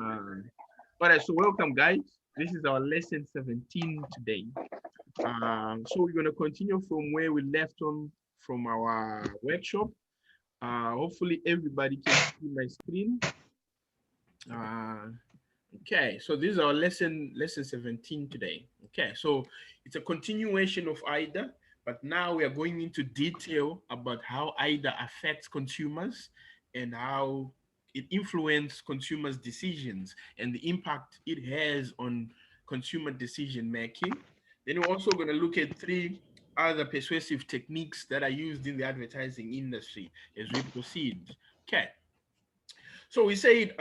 Uh, all right, so welcome, guys. This is our lesson 17 today. So we're going to continue from where we left on from our workshop. Hopefully, everybody can see my screen. Uh, okay, so this is our lesson 17 today. Okay, so it's a continuation of AIDA, but now we are going into detail about how AIDA affects consumers and how it influences consumers' decisions and the impact it has on consumer decision making. Then we're also going to look at three other persuasive techniques that are used in the advertising industry as we proceed. Okay, so we said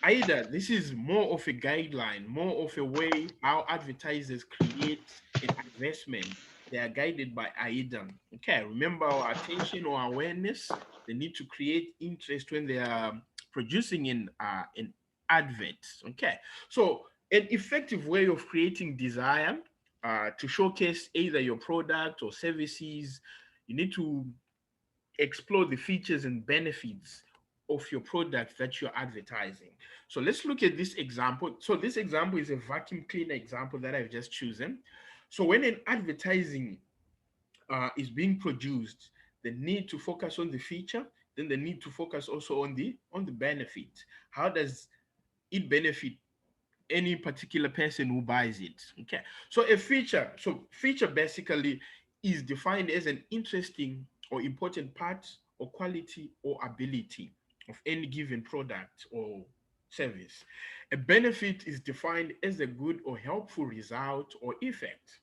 AIDA, this is more of a guideline, more of a way how advertisers create an investment. They are guided by AIDA. Okay, remember our attention or awareness. They need to create interest when they are producing an advert. Okay, so an effective way of creating desire to showcase either your product or services, you need to explore the features and benefits of your product that you're advertising. So let's look at this example. So this example is a vacuum cleaner example that I've just chosen. So when an advertising is being produced, they need to focus on the feature, then they need to focus also on the benefit. How does it benefit any particular person who buys it? Okay, so feature basically is defined as an interesting or important part or quality or ability of any given product or service. A benefit is defined as a good or helpful result or effect.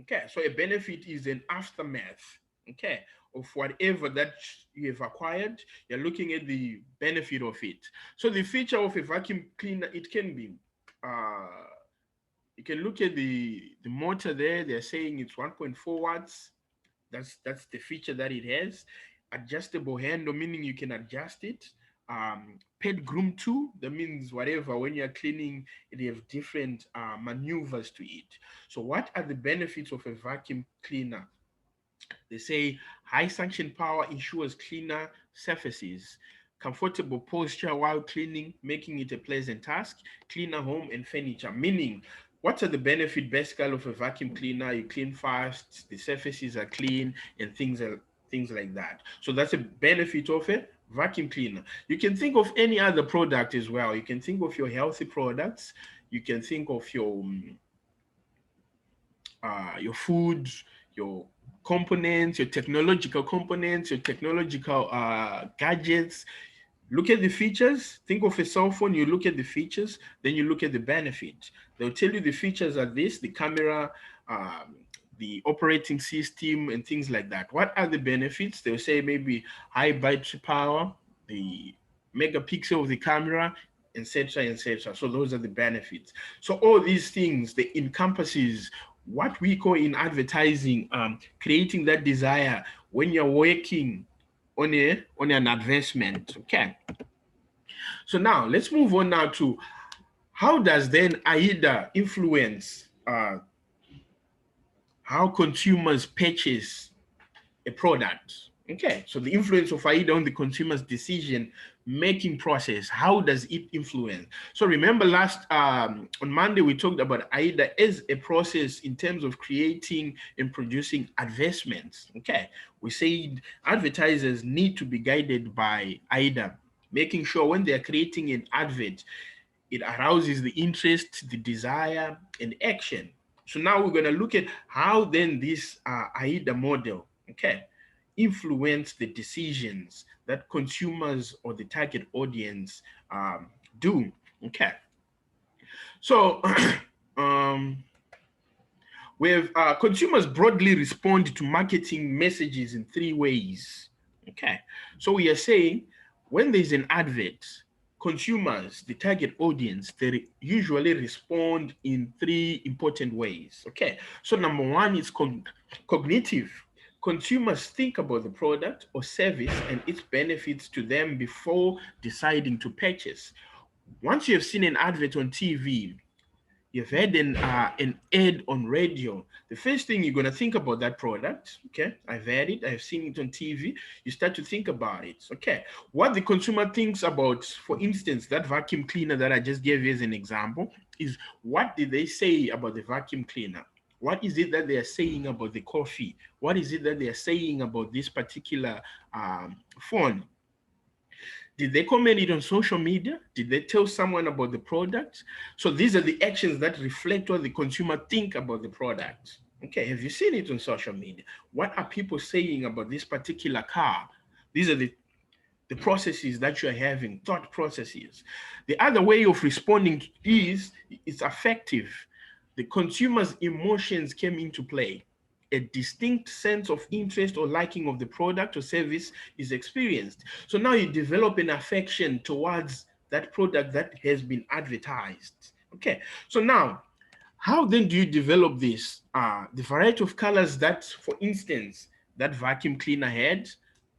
Okay, so a benefit is an aftermath, okay, of whatever that you have acquired. You're looking at the benefit of it. So the feature of a vacuum cleaner, it can be, uh, you can look at the motor there. They're saying it's 1.4 watts. That's the feature that it has. Adjustable handle, meaning you can adjust it. Pet groom tool, that means whatever, when you're cleaning, it have different maneuvers to it. So what are the benefits of a vacuum cleaner? They say high suction power ensures cleaner surfaces, comfortable posture while cleaning, making it a pleasant task, cleaner home and furniture. Meaning, what are the benefit basically of a vacuum cleaner? You clean fast, the surfaces are clean, and things like that. So that's a benefit of a vacuum cleaner. You can think of any other product as well. You can think of your healthy products. You can think of your food, your components, your technological components, your technological gadgets. Look at the features. Think of a cell phone. You look at the features, then you look at the benefit. They'll tell you the features are this: the camera, the operating system, and things like that. What are the benefits? They'll say maybe high battery power, the megapixel of the camera, etc., etc. So those are the benefits. So all these things they encompasses what we call in advertising, creating that desire when you're working on an advancement. Okay, so now let's move on now to how does then AIDA influence how consumers purchase a product. Okay, so the influence of AIDA on the consumer's decision making process, how does it influence? So remember last on Monday we talked about AIDA as a process in terms of creating and producing advertisements. Okay, we said advertisers need to be guided by AIDA, making sure when they are creating an advert, it arouses the interest, the desire, and action. So now we're going to look at how then this AIDA model, okay, influence the decisions that consumers or the target audience do. Okay, so um, with consumers broadly respond to marketing messages in three ways. Okay, so we are saying when there's an advert, consumers, the target audience, they usually respond in three important ways. Okay, so number one is cognitive. Consumers think about the product or service and its benefits to them before deciding to purchase. Once you have seen an advert on TV, you've heard an ad on radio, the first thing you're going to think about that product. Okay, I've heard it, I've seen it on TV. You start to think about it. Okay, what the consumer thinks about, for instance, that vacuum cleaner that I just gave you as an example, is what did they say about the vacuum cleaner? What is it that they are saying about the coffee? What is it that they are saying about this particular phone? Did they comment it on social media? Did they tell someone about the product? So these are the actions that reflect what the consumer think about the product. Okay, have you seen it on social media? What are people saying about this particular car? These are the processes that you're having, thought processes. The other way of responding is it's affective. The consumer's emotions came into play. A distinct sense of interest or liking of the product or service is experienced. So now you develop an affection towards that product that has been advertised. Okay, so now how then do you develop this? The variety of colors that, for instance, that vacuum cleaner had,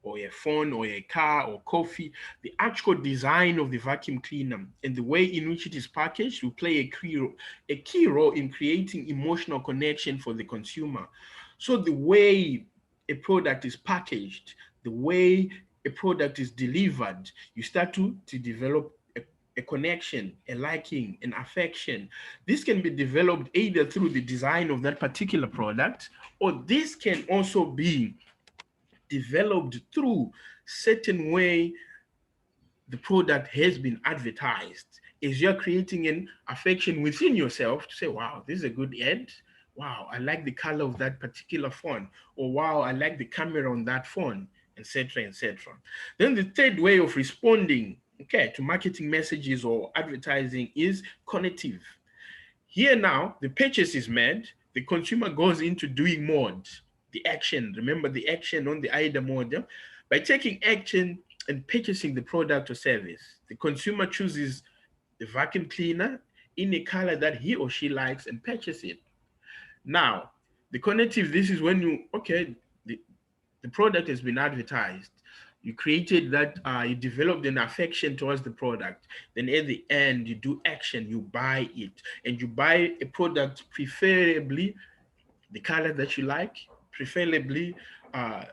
or a phone, or a car, or coffee, the actual design of the vacuum cleaner and the way in which it is packaged will play a key role in creating emotional connection for the consumer. So the way a product is packaged, the way a product is delivered, you start to develop a connection, a liking, an affection. This can be developed either through the design of that particular product, or this can also be developed through certain way the product has been advertised. Is you're creating an affection within yourself to say, wow, this is a good ad. Wow, I like the color of that particular phone. Or wow, I like the camera on that phone, etc., etc. Then the third way of responding, okay, to marketing messages or advertising is cognitive. Here now, the purchase is made, the consumer goes into doing mode, the action. Remember the action on the AIDA mode. By taking action and purchasing the product or service, the consumer chooses the vacuum cleaner in a color that he or she likes and purchase it. Now, the cognitive, this is when you, okay, the product has been advertised. You created that, you developed an affection towards the product. Then at the end, you do action, you buy it. And you buy a product, preferably the color that you like, preferably uh,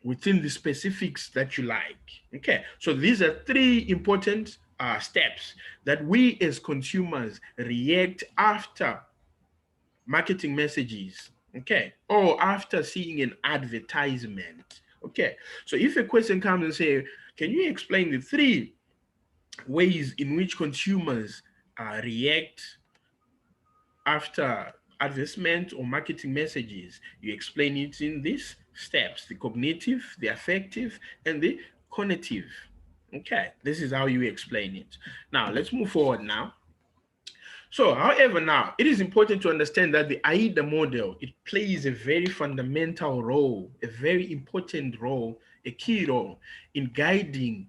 within the specifics that you like. Okay, so these are three important steps that we as consumers react after marketing messages, okay, or after seeing an advertisement. Okay, so if a question comes and say, can you explain the three ways in which consumers react after advertisement or marketing messages? You explain it in these steps: the cognitive, the affective, and the cognitive. Okay, this is how you explain it. Now let's move forward now. So, however, now it is important to understand that the AIDA model, it plays a very fundamental role, a very important role, a key role in guiding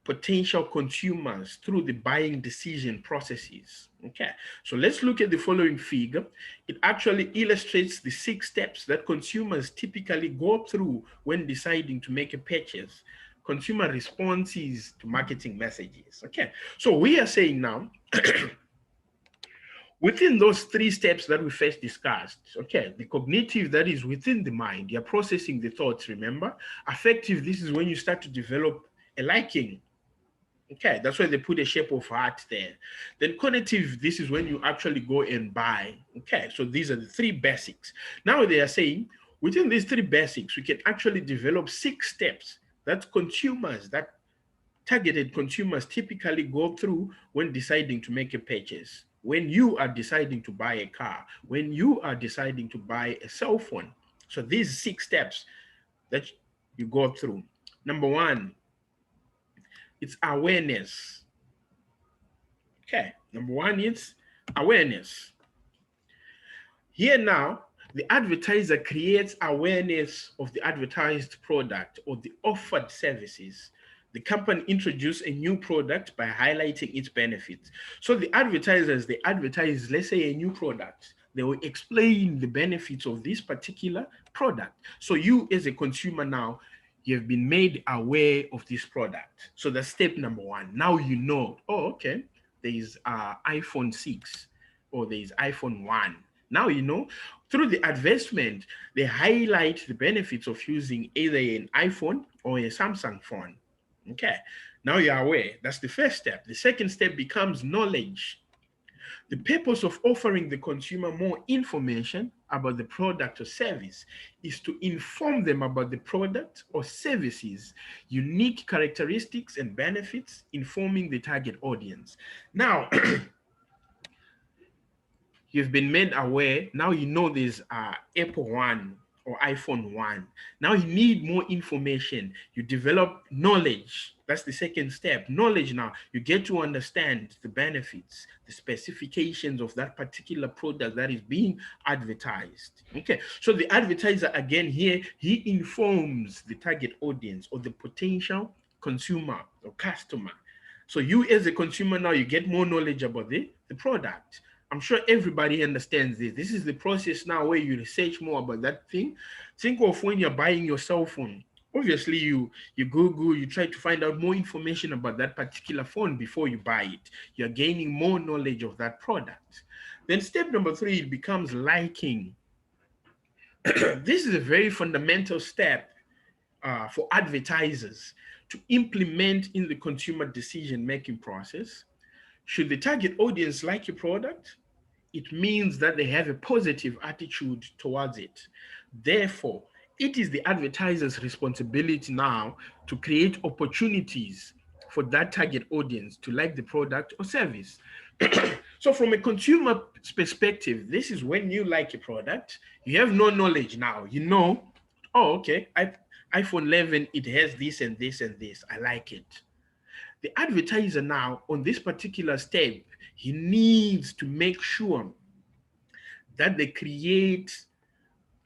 potential consumers through the buying decision processes. Okay, so let's look at the following figure. It actually illustrates the 6 steps that consumers typically go through when deciding to make a purchase. Consumer responses to marketing messages. Okay, so we are saying now, within those 3 steps that we first discussed, okay, the cognitive, that is within the mind, you're processing the thoughts, remember? Affective, this is when you start to develop a liking. Okay, that's why they put a shape of heart there. Then cognitive, this is when you actually go and buy. Okay, so these are the 3 basics. Now they are saying, within these 3 basics, we can actually develop 6 steps that consumers, that targeted consumers typically go through when deciding to make a purchase. When you are deciding to buy a car, when you are deciding to buy a cell phone. So these 6 steps that you go through. Number 1, it's awareness. Okay, number 1 is awareness. Here now, the advertiser creates awareness of the advertised product or the offered services. The company introduces a new product by highlighting its benefits. So the advertisers, they advertise, let's say, a new product. They will explain the benefits of this particular product. So you as a consumer now, you have been made aware of this product. So that's step number 1. Now you know, oh, okay, there is iPhone 6. or there is iPhone 1. Now, through the advertisement, they highlight the benefits of using either an iPhone or a Samsung phone. Okay, now you're aware. That's the first step. The second step becomes knowledge. The purpose of offering the consumer more information about the product or service is to inform them about the product or services, unique characteristics and benefits, informing the target audience. Now, you've been made aware. Now you know there's Apple One or iPhone One. Now you need more information. You develop knowledge. That's the second step. Knowledge now. You get to understand the benefits, the specifications of that particular product that is being advertised. Okay. So the advertiser, again, here, he informs the target audience or the potential consumer or customer. So you as a consumer now, you get more knowledge about the product. I'm sure everybody understands this. This is the process now where you research more about that thing. Think of when you're buying your cell phone. Obviously, you Google, you try to find out more information about that particular phone before you buy it. You're gaining more knowledge of that product. Then step number 3, it becomes liking. This is a very fundamental step for advertisers to implement in the consumer decision-making process. Should the target audience like your product? It means that they have a positive attitude towards it. Therefore, it is the advertiser's responsibility now to create opportunities for that target audience to like the product or service. So from a consumer perspective, this is when you like a product, you have no knowledge now. Oh, okay, iPhone 11, it has this and this and this. I like it. The advertiser now on this particular step, he needs to make sure that they create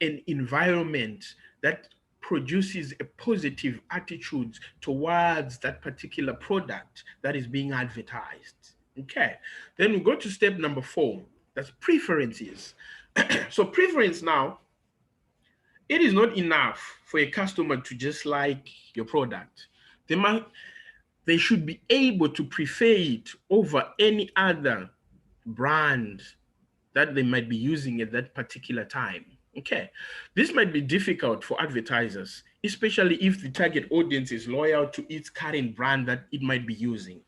an environment that produces a positive attitude towards that particular product that is being advertised. Okay, then we go to step number 4. That's preferences. So preference now, it is not enough for a customer to just like your product. They should be able to prefer it over any other brand that they might be using at that particular time. Okay, this might be difficult for advertisers, especially if the target audience is loyal to its current brand that it might be using.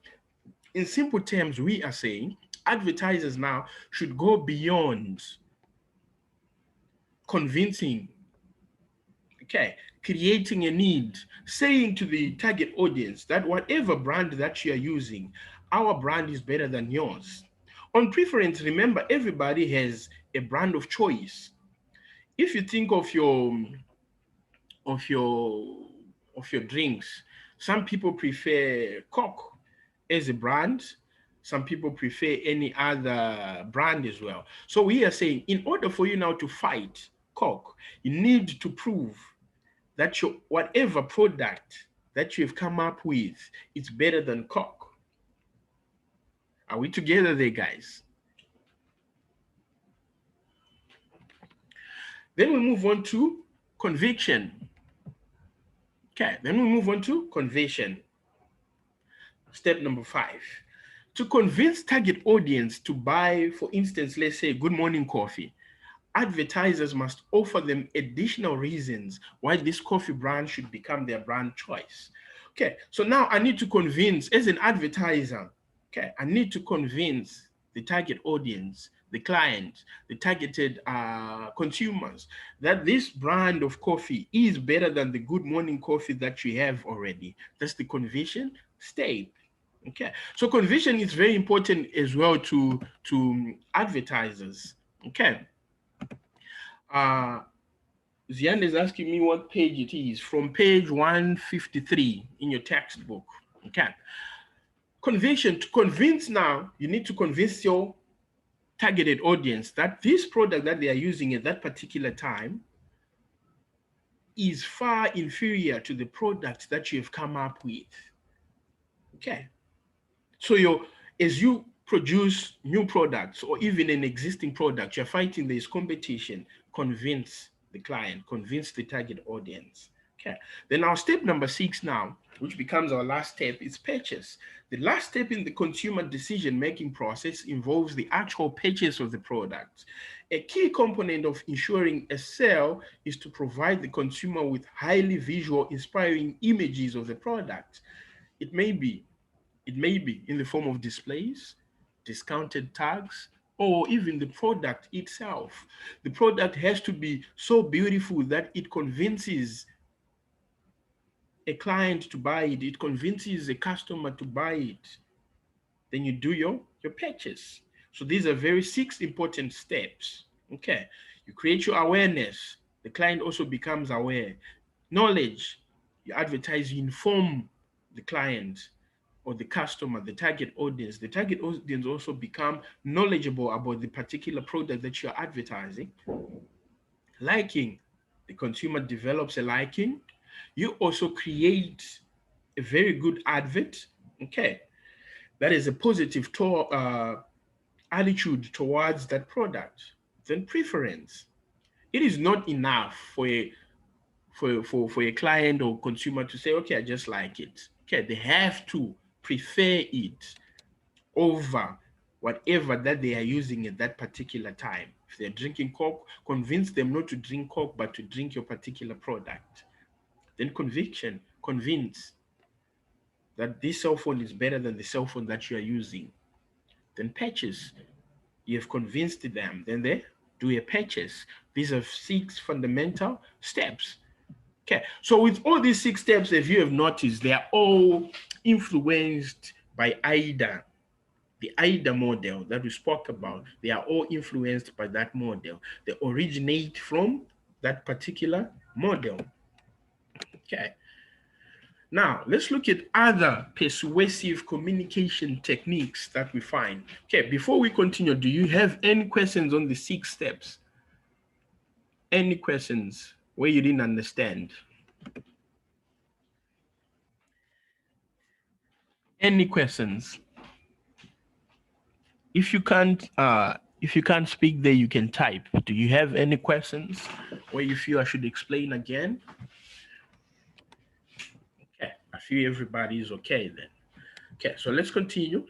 In simple terms, we are saying advertisers now should go beyond convincing, okay, creating a need, saying to the target audience that whatever brand that you are using, our brand is better than yours. On preference, remember, everybody has a brand of choice. If you think of of your your drinks, some people prefer Coke as a brand. Some people prefer any other brand as well. So we are saying, in order for you now to fight Coke, you need to prove that your whatever product that you've come up with is better than Coke. Are we together there, guys? Then we move on to conviction. Okay, then we move on to conviction. Step number 5. To convince target audience to buy, for instance, let's say Good Morning Coffee, advertisers must offer them additional reasons why this coffee brand should become their brand choice. Okay, so now I need to convince, as an advertiser, okay, I need to convince the target audience, the client, the targeted consumers, that this brand of coffee is better than the Good Morning Coffee that you have already. That's the conviction step. Okay, so conviction is very important as well to advertisers. Okay. Zian is asking me what page it is, from page 153 in your textbook. Okay. Conviction, to convince now, you need to convince your targeted audience that this product that they are using at that particular time is far inferior to the product that you have come up with. Okay. So as you produce new products or even an existing product, you're fighting this competition, convince the client, convince the target audience. Okay. Then our step number 6 now, which becomes our last step, is purchase. The last step in the consumer decision-making process involves the actual purchase of the product. A key component of ensuring a sale is to provide the consumer with highly visual, inspiring images of the product. It may be, it may be in the form of displays, discounted tags, or even the product itself. The product has to be so beautiful that it convinces a client to buy it, it convinces a customer to buy it. Then you do your purchase. So these are very 6 important steps. Okay, you create your awareness. The client also becomes aware. Knowledge, you advertise, you inform the client or the customer, the target audience. The target audience also become knowledgeable about the particular product that you're advertising. Liking, the consumer develops a liking. You also create a very good advert. Okay, that is a positive attitude towards that product. Then preference. It is not enough for a client or consumer to say, okay, I just like it. Okay, they have to prefer it over whatever that they are using at that particular time. If they're drinking Coke, convince them not to drink Coke, but to drink your particular product. Then conviction, convince that this cell phone is better than the cell phone that you are using. Then purchase, you have convinced them, then they do a purchase. These are 6 fundamental steps. Okay, so with all these 6 steps, if you have noticed, they are all influenced by AIDA, the AIDA model that we spoke about. They are all influenced by that model. They originate from that particular model. Okay. Now, let's look at other persuasive communication techniques that we find. Okay, before we continue, do you have any questions on the 6 steps? Any questions where you didn't understand? Any questions? If you can't speak there, you can type. Do you have any questions where you feel I should explain again? Okay, I feel everybody is okay then. Okay, so let's continue.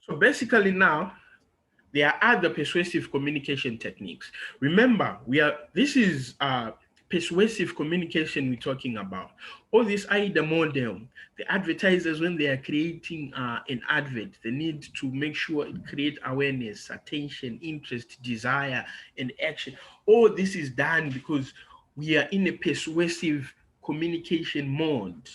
So basically now, there are other persuasive communication techniques. Remember, this is persuasive communication we're talking about. All this AIDA model, the advertisers, when they are creating an advert, they need to make sure it creates awareness, attention, interest, desire, and action. All this is done because we are in a persuasive communication mode.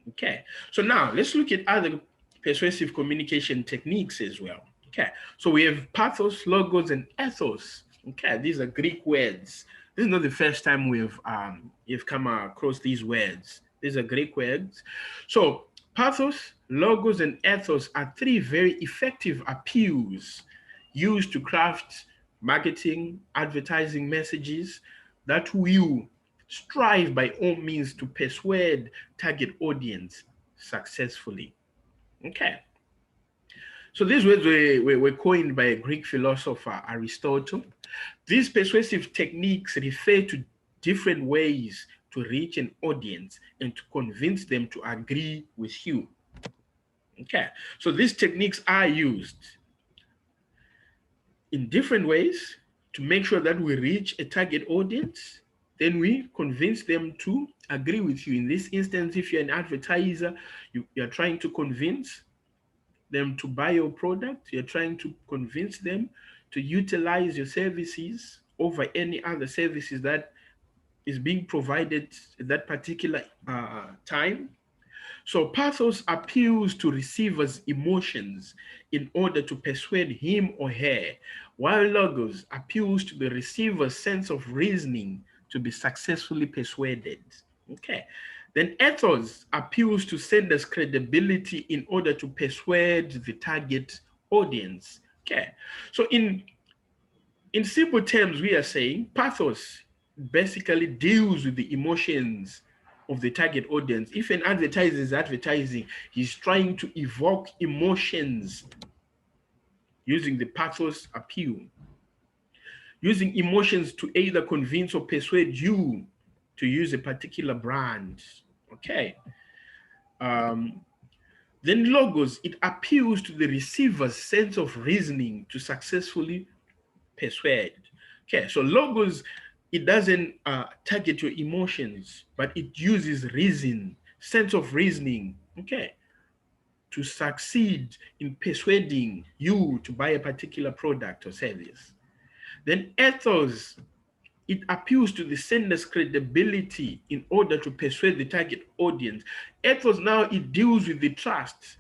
Okay, so now let's look at other persuasive communication techniques as well. Okay, so we have pathos, logos, and ethos. Okay, these are Greek words. This is not the first time you've come across these words. These are Greek words. So pathos, logos, and ethos are 3 very effective appeals used to craft marketing, advertising messages that will strive by all means to persuade target audience successfully. Okay. So these words were coined by a Greek philosopher, Aristotle. These persuasive techniques refer to different ways to reach an audience and to convince them to agree with you. Okay, so these techniques are used in different ways to make sure that we reach a target audience. Then we convince them to agree with you. In this instance, if you're an advertiser, you're trying to convince them to buy your product, you're trying to convince them to utilize your services over any other services that is being provided at that particular time. So pathos appeals to receiver's emotions in order to persuade him or her, while logos appeals to the receiver's sense of reasoning to be successfully persuaded. Okay. Then ethos appeals to sender's credibility in order to persuade the target audience. Okay. So in simple terms, we are saying pathos basically deals with the emotions of the target audience. If an advertiser is advertising, he's trying to evoke emotions using the pathos appeal, using emotions to either convince or persuade you to use a particular brand Okay. Um, then logos, it appeals to the receiver's sense of reasoning to successfully persuade. Okay, so logos, it doesn't target your emotions, but it uses reason, sense of reasoning, okay, to succeed in persuading you to buy a particular product or service. Then ethos, it appeals to the sender's credibility in order to persuade the target audience. Ethos now, it deals with the trust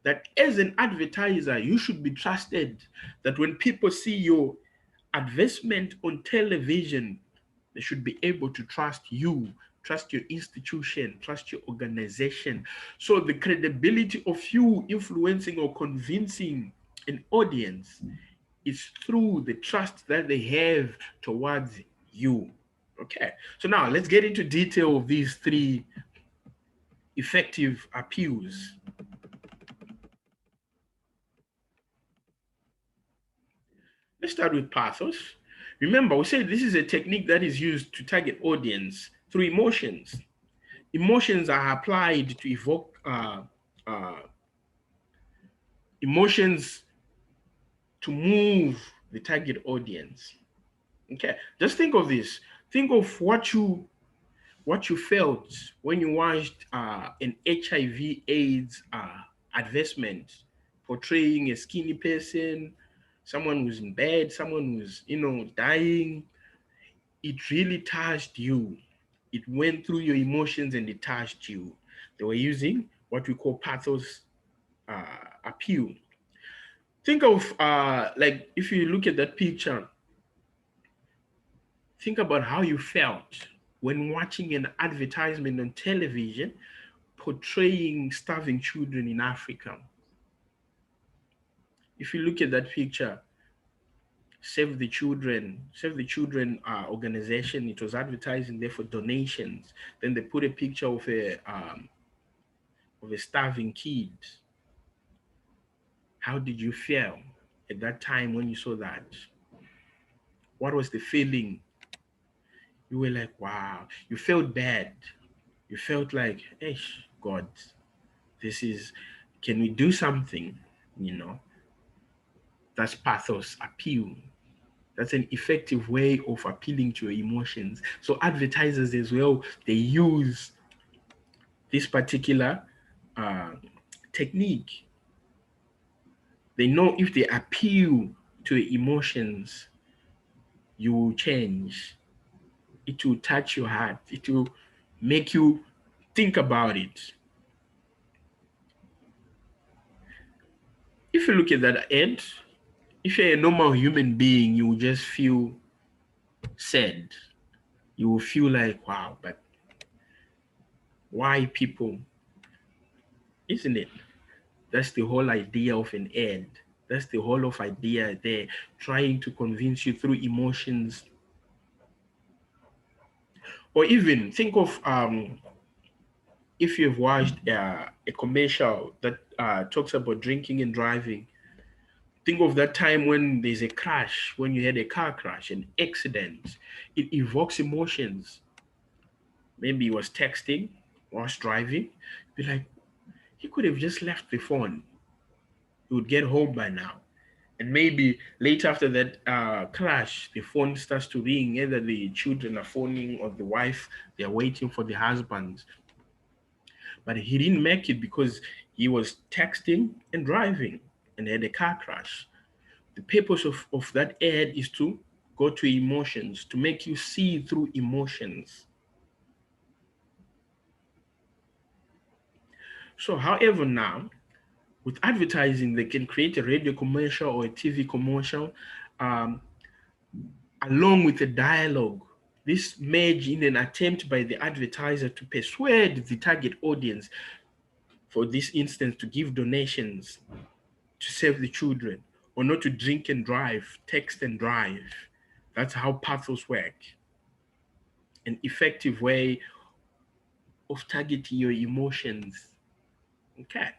that as an advertiser, you should be trusted, that when people see your advertisement on television, they should be able to trust you, trust your institution, trust your organization. So the credibility of you influencing or convincing an audience is through the trust that they have towards you. Okay, so now let's get into detail of these three effective appeals. Let's start with pathos. Remember, we said this is a technique that is used to target audience through emotions. Emotions are applied to evoke uh, emotions to move the target audience. Okay, just think of this. Think of what you felt when you watched an HIV/AIDS advertisement portraying a skinny person, someone who's in bed, someone who's dying. It really touched you. It went through your emotions and it touched you. They were using what we call pathos appeal. Think of like if you look at that picture, think about how you felt when watching an advertisement on television portraying starving children in Africa. If you look at that picture, Save the Children organization, it was advertising there for donations. Then they put a picture of a starving kid. How did you feel at that time when you saw that? What was the feeling? You were like, wow. You felt bad. You felt like, hey, God, this is, can we do something? You know, that's pathos appeal. That's an effective way of appealing to your emotions. So advertisers as well, they use this particular uh, technique. They know if they appeal to your emotions, you will change. It will touch your heart. It will make you think about it. If you look at that end, if you're a normal human being, you will just feel sad. You will feel like, wow, but why people? Isn't it? That's the whole idea of an ad. That's the whole of idea there, trying to convince you through emotions. Or even think of if you've watched a commercial that talks about drinking and driving. Think of that time when there's a crash, when you had a car crash, an accident. It evokes emotions. Maybe he was texting, was driving. Be like, he could have just left the phone. He would get home by now. And maybe later after that crash, the phone starts to ring. Either the children are phoning or the wife, they're waiting for the husband. But he didn't make it because he was texting and driving and had a car crash. The purpose of that ad is to go to emotions, to make you see through emotions. So, however, now with advertising, they can create a radio commercial or a TV commercial um, along with a dialogue. This merge in an attempt by the advertiser to persuade the target audience, for this instance, to give donations to save the children or not to drink and drive, text and drive. That's how pathos work. An effective way of targeting your emotions. Okay,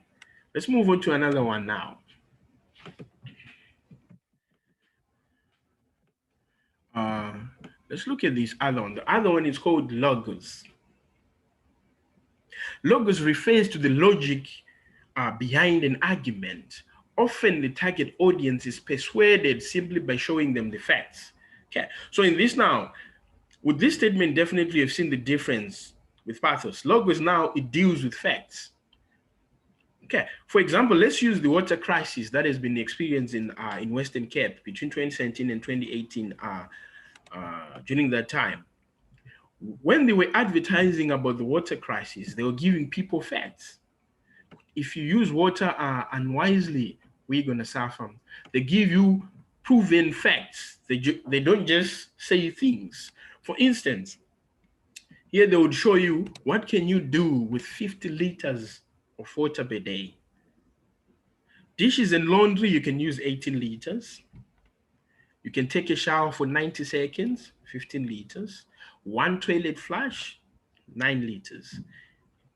let's move on to another one now. Uh, let's look at this other one. The other one is called logos. Logos refers to the logic behind an argument. Often the target audience is persuaded simply by showing them the facts. Okay, so in this now, with this statement, definitely you've seen the difference with pathos. Logos now, it deals with facts. Okay, for example, let's use the water crisis that has been experienced in Western Cape between 2017 and 2018 during that time. When they were advertising about the water crisis, they were giving people facts. If you use water unwisely, we're going to suffer. They give you proven facts. They don't just say things. For instance, here they would show you what can you do with 50 liters of water per day. Dishes and laundry, you can use 18 liters. You can take a shower for 90 seconds, 15 liters. One toilet flush, 9 liters.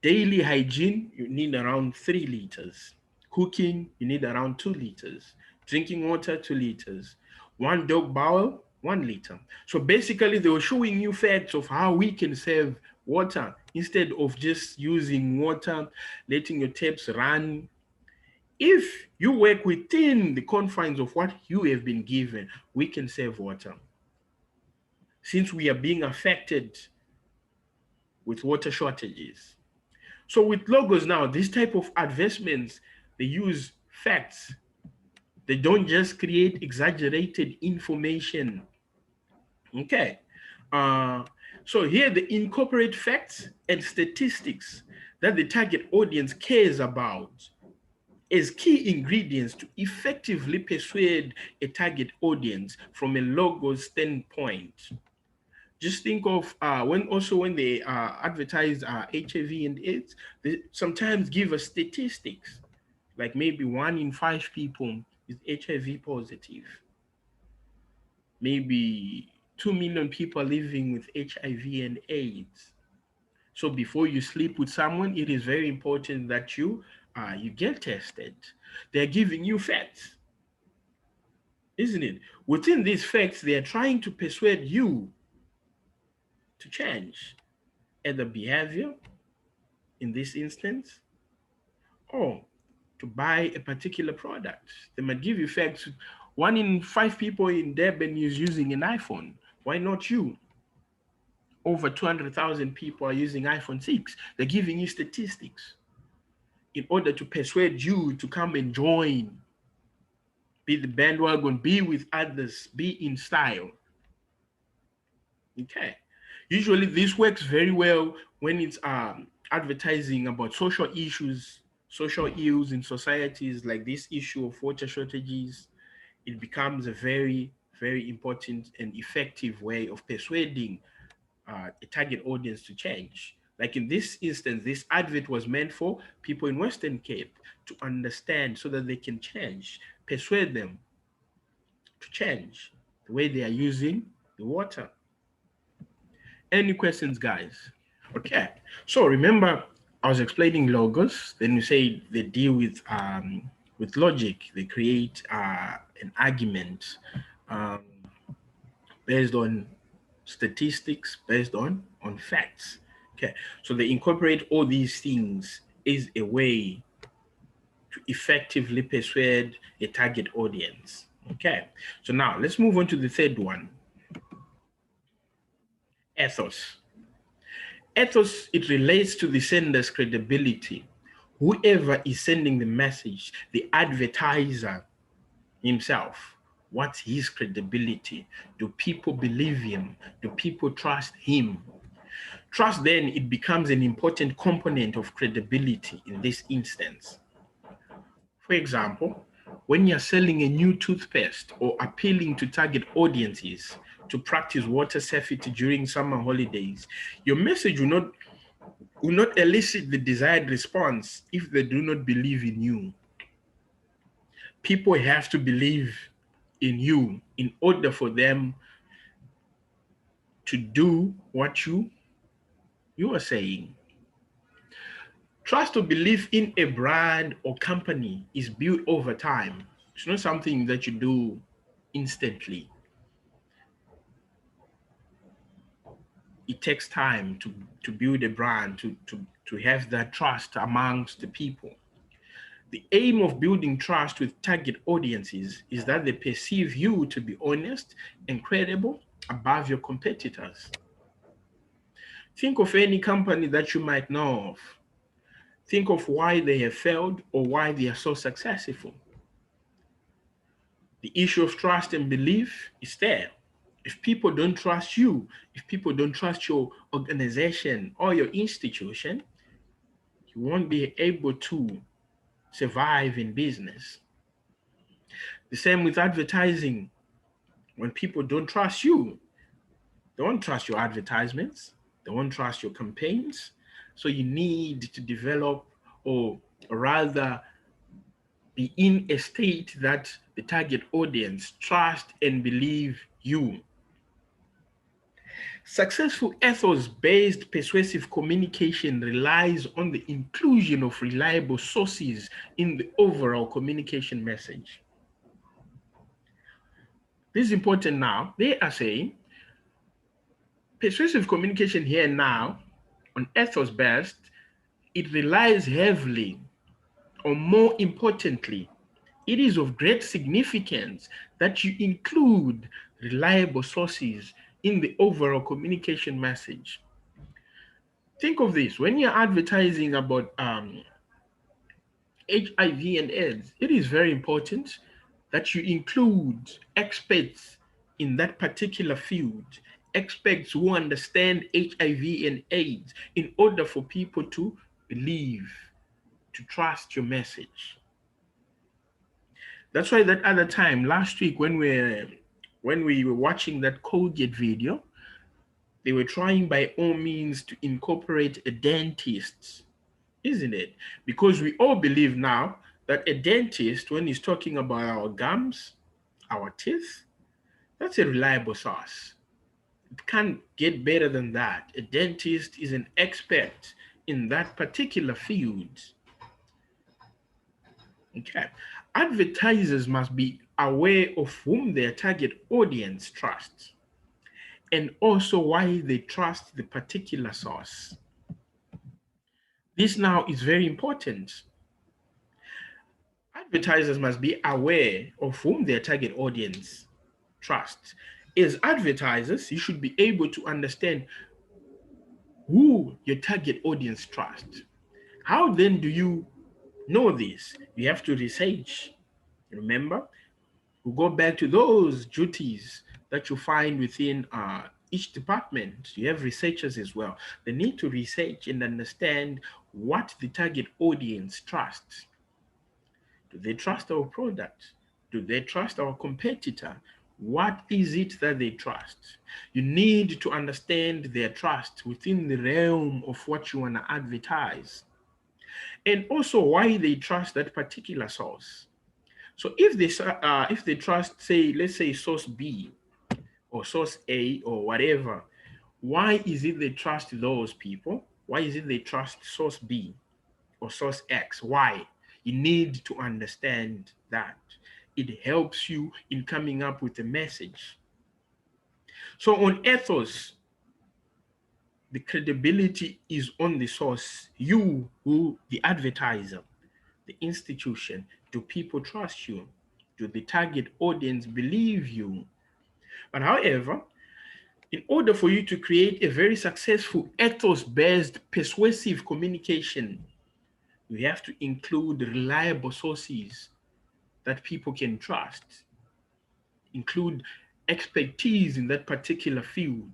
Daily hygiene, you need around 3 liters. Cooking, you need around 2 liters. Drinking water, 2 liters. One dog bowl, 1 liter. So basically, they were showing you facts of how we can save water instead of just using water, letting your taps run. If you work within the confines of what you have been given, we can save water. Since we are being affected with water shortages. So with logos now, this type of advertisements, they use facts. They don't just create exaggerated information. Okay. So here they incorporate facts and statistics that the target audience cares about as key ingredients to effectively persuade a target audience from a logo standpoint. Just think of when they advertise HIV and AIDS, they sometimes give us statistics, like maybe 1 in 5 people is HIV positive. Maybe 2 million people are living with HIV and AIDS. So before you sleep with someone, it is very important that you get tested. They're giving you facts, isn't it? Within these facts, they are trying to persuade you to change either behavior in this instance, or to buy a particular product. They might give you facts. 1 in 5 people in Durban is using an iPhone. Why not you? Over 200,000 people are using iPhone 6. They're giving you statistics in order to persuade you to come and join, be the bandwagon, be with others, be in style. Okay. Usually this works very well when it's advertising about social issues, social ills in societies, like this issue of water shortages. It becomes a very, very important and effective way of persuading a target audience to change. Like in this instance, this advert was meant for people in Western Cape to understand so that they can change, persuade them to change the way they are using the water. Any questions, guys? Okay, so remember I was explaining logos. Then we say they deal with logic. They create an argument um, based on statistics, based on facts. Okay, so they incorporate all these things is a way to effectively persuade a target audience. Okay, so now let's move on to the third one. Ethos. Ethos, it relates to the sender's credibility. Whoever is sending the message, the advertiser himself, what's his credibility? Do people believe him? Do people trust him? Trust, then, it becomes an important component of credibility in this instance. For example, when you're selling a new toothpaste or appealing to target audiences to practice water safety during summer holidays, your message will not elicit the desired response if they do not believe in you. People have to believe in you in order for them to do what you are saying. Trust or belief in a brand or company is built over time. It's not something that you do instantly. It takes time to build a brand, to to have that trust amongst the people. The aim of building trust with target audiences is that they perceive you to be honest and credible above your competitors. Think of any company that you might know of. Think of why they have failed or why they are so successful. The issue of trust and belief is there. If people don't trust you, if people don't trust your organization or your institution, you won't be able to survive in business. The same with advertising. When people don't trust you, they won't trust your advertisements, they won't trust your campaigns. So you need to develop, or rather be in a state that the target audience trust and believe you. Successful ethos-based persuasive communication relies on the inclusion of reliable sources in the overall communication message. This is important now. They are saying persuasive communication here now on ethos-based, it relies heavily, or more importantly, it is of great significance that you include reliable sources in the overall communication message. Think of this, when you're advertising about HIV and AIDS, it is very important that you include experts in that particular field, experts who understand HIV and AIDS in order for people to believe, to trust your message. That's why that other time last week when we were watching that Colgate video, they were trying by all means to incorporate a dentist, isn't it? Because we all believe now that a dentist, when he's talking about our gums, our teeth, that's a reliable source. It can't get better than that. A dentist is an expert in that particular field. Okay. Advertisers must be aware of whom their target audience trusts and also why they trust the particular source. This now is very important. Advertisers must be aware of whom their target audience trusts. As advertisers, you should be able to understand who your target audience trusts. How then do you know this? You have to research. Remember, we go back to those duties that you find within each department. You have researchers as well. They need to research and understand what the target audience trusts. Do they trust our product? Do they trust our competitor? What is it that they trust? You need to understand their trust within the realm of what you want to advertise. And also why they trust that particular source. So if they trust, say, let's say source B or source A or whatever, why is it they trust those people? Why is it they trust source B or source X? Why? You need to understand that. It helps you in coming up with a message. So on ethos, the credibility is on the source, you, who, the advertiser, the institution. Do people trust you? Do the target audience believe you? But however, in order for you to create a very successful ethos-based persuasive communication, you have to include reliable sources that people can trust, include expertise in that particular field,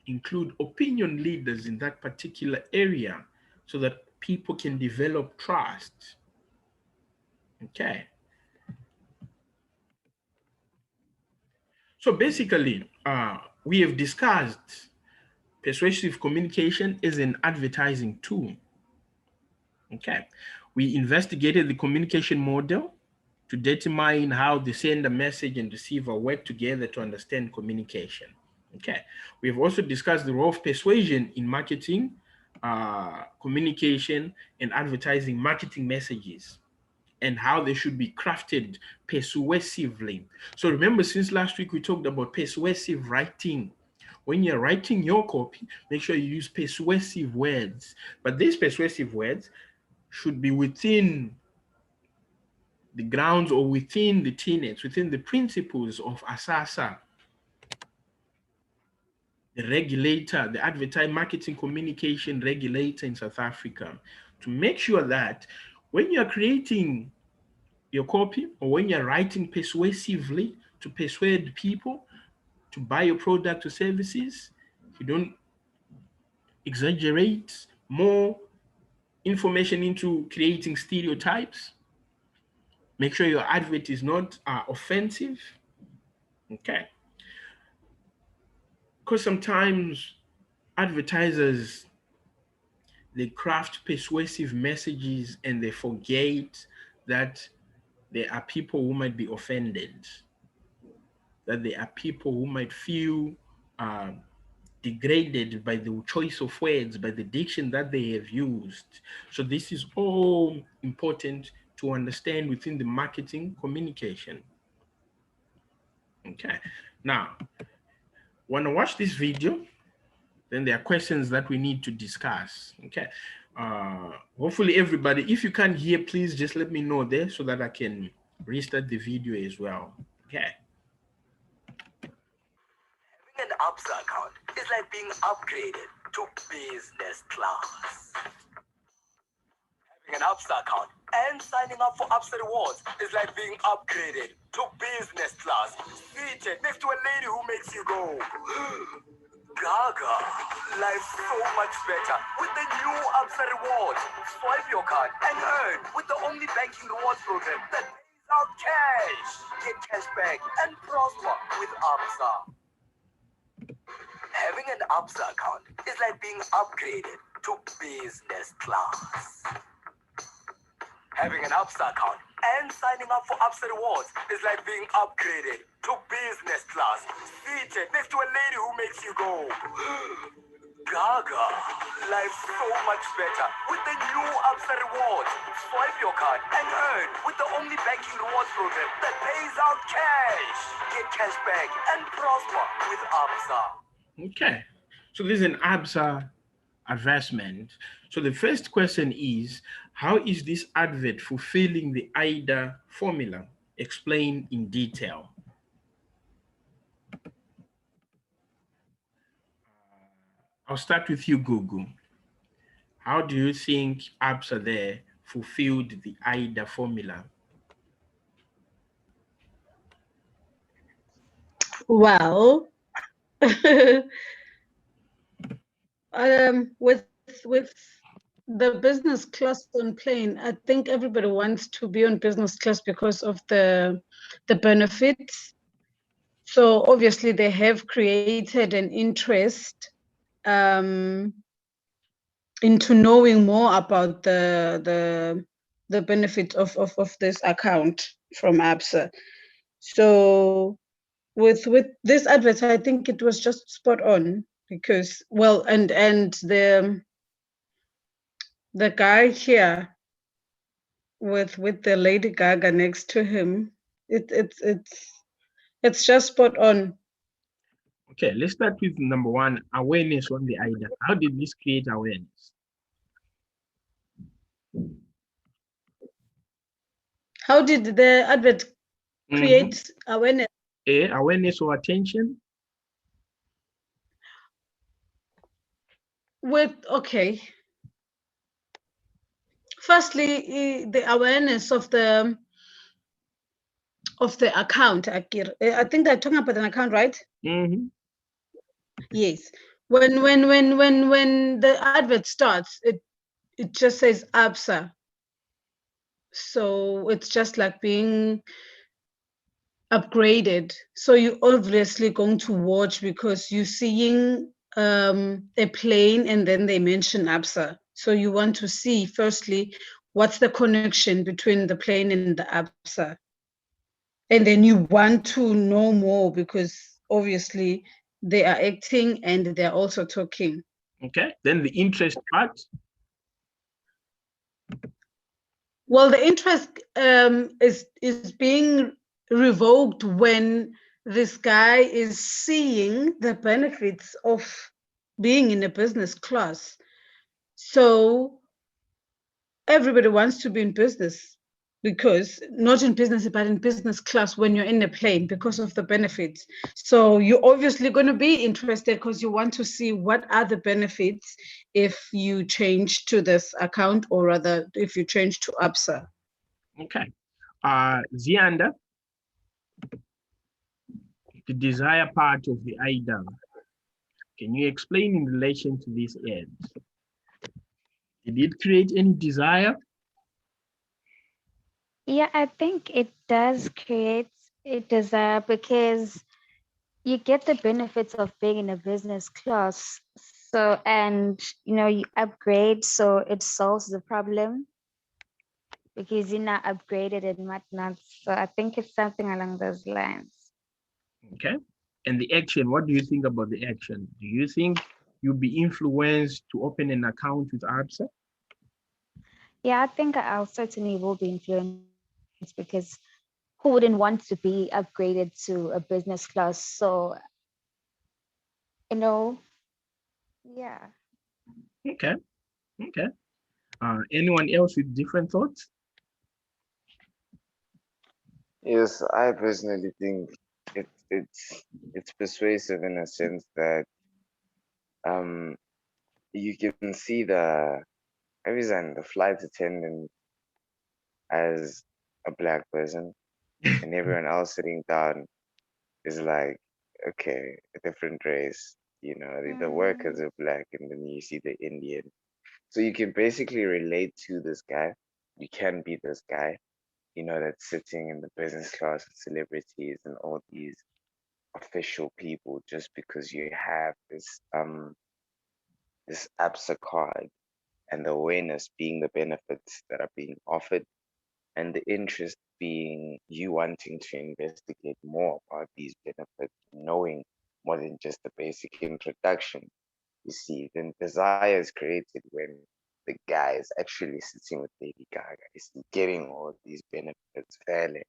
include opinion leaders in that particular area so that people can develop trust. Okay. So basically, we have discussed persuasive communication as an advertising tool. Okay. We investigated the communication model to determine how the sender, message, and receiver work together to understand communication. Okay. We have also discussed the role of persuasion in marketing, communication, and advertising marketing messages, and how they should be crafted persuasively. So remember, since last week, we talked about persuasive writing. when you're writing your copy, make sure you use persuasive words. But these persuasive words should be within the grounds or within the tenets, within the principles of ASASA, the regulator, the advertising, marketing, communication regulator in South Africa, to make sure that when you're creating your copy or when you're writing persuasively to persuade people to buy your product or services, you don't exaggerate more information into creating stereotypes. Make sure your advert is not offensive. Okay. Because sometimes advertisers, they craft persuasive messages and they forget that there are people who might be offended, that there are people who might feel degraded by the choice of words, by the diction that they have used. So this is all important to understand within the marketing communication. Okay, now, when I watch this video, then there are questions that we need to discuss. Okay, hopefully everybody, if you can't hear, please just let me know there so that I can restart the video as well. Okay. Having an ABSA account is like being upgraded to business class. Having an ABSA account and signing up for ABSA rewards is like being upgraded to business class, seated next to a lady who makes you go gaga. Life's so much better with the new ABSA rewards. Swipe your card and earn with the only banking rewards program that pays out cash. Get cash back and prosper with ABSA. Having an ABSA account is like being upgraded to business class. Having an ABSA account and signing up for ABSA rewards is like being upgraded to business class, seated next to a lady who makes you go gaga. Life's so much better with the new ABSA rewards. Swipe your card and earn with the only banking rewards program that pays out cash. Get cash back and prosper with ABSA. Okay, so this is an ABSA advertisement. So the first question is, how is this advert fulfilling the AIDA formula? Explain in detail. I'll start with you, Google. How do you think ABSA there fulfilled the AIDA formula? Well, with the business class on plane, I think everybody wants to be on business class because of the benefits. So obviously they have created an interest into knowing more about the benefits of this account from ABSA. So with this advert, I think it was just spot on because, well, and the guy here with the Lady Gaga next to him, it's just spot on. Okay, let's start with number one, awareness on the AIDA. How did this create awareness? How did the advert create awareness? Awareness or attention? Okay. Firstly, the awareness of the account, Akir. I think they're talking about an account, right? Yes. When the advert starts, it just says ABSA. So it's just like being upgraded. So you're obviously going to watch because you're seeing a plane and then they mention ABSA. So you want to see, firstly, what's the connection between the plane and the ABSA? And then you want to know more because obviously they are acting and they're also talking. Okay, then the interest part. Well, the interest is being revoked when this guy is seeing the benefits of being in a business class. So everybody wants to be in business, because not in business, but in business class when you're in a plane, because of the benefits. So you're obviously going to be interested because you want to see what are the benefits if you change to this account, or rather if you change to Absa. Okay. Zianda, the desire part of the IDA. Can you explain in relation to these ads? Did it create any desire? Yeah, I think it does create a desire because you get the benefits of being in a business class. So, and you upgrade, so it solves the problem because you're not upgraded and whatnot. So, I think it's something along those lines. Okay. And the action, what do you think about the action? Do you think you'll be influenced to open an account with Absa? Yeah, I think I certainly will be influenced because who wouldn't want to be upgraded to a business class? So, you know, yeah. Okay. Okay. Anyone else with different thoughts? Yes, I personally think it's persuasive in a sense that um you can see the reason the flight attendant as a black person and everyone else sitting down is like, okay, a different race. The workers are black and then you see the Indian. So you can basically relate to this guy. You can be this guy, that's sitting in the business class with celebrities and all these official people just because you have this ABSA card and the awareness being the benefits that are being offered and the interest being you wanting to investigate more about these benefits, knowing more than just the basic introduction. You see, then desire is created when the guy is actually sitting with Lady Gaga. Is getting all these benefits fairly?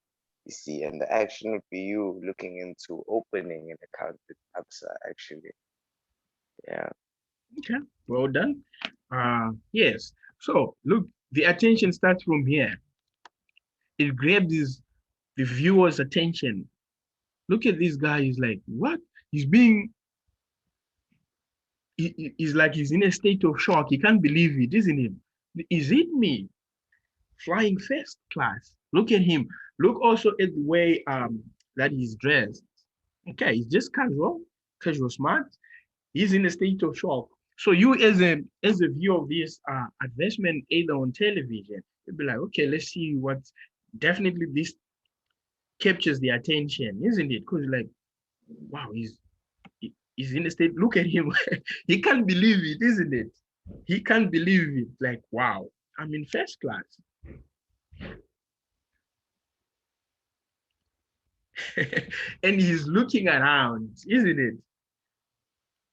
You see, and the action would be you looking into opening an account with Absa, actually. Yeah. Okay, well done. Yes. So look, the attention starts from here. It grabs the viewer's attention. Look at this guy. He's like, what? He's being, he's like, he's in a state of shock. He can't believe it, isn't it? Is it me? Flying first class. Look at him. Look also at the way that he's dressed. Okay, he's just casual smart. He's in a state of shock. So you as a viewer of this advertisement either on television, you'll be like, okay, let's see what definitely this captures the attention, isn't it? Because like, wow, he's in a state. Look at him. He can't believe it, isn't it? He can't believe it. Like, wow, I'm in first class. And he's looking around, isn't it?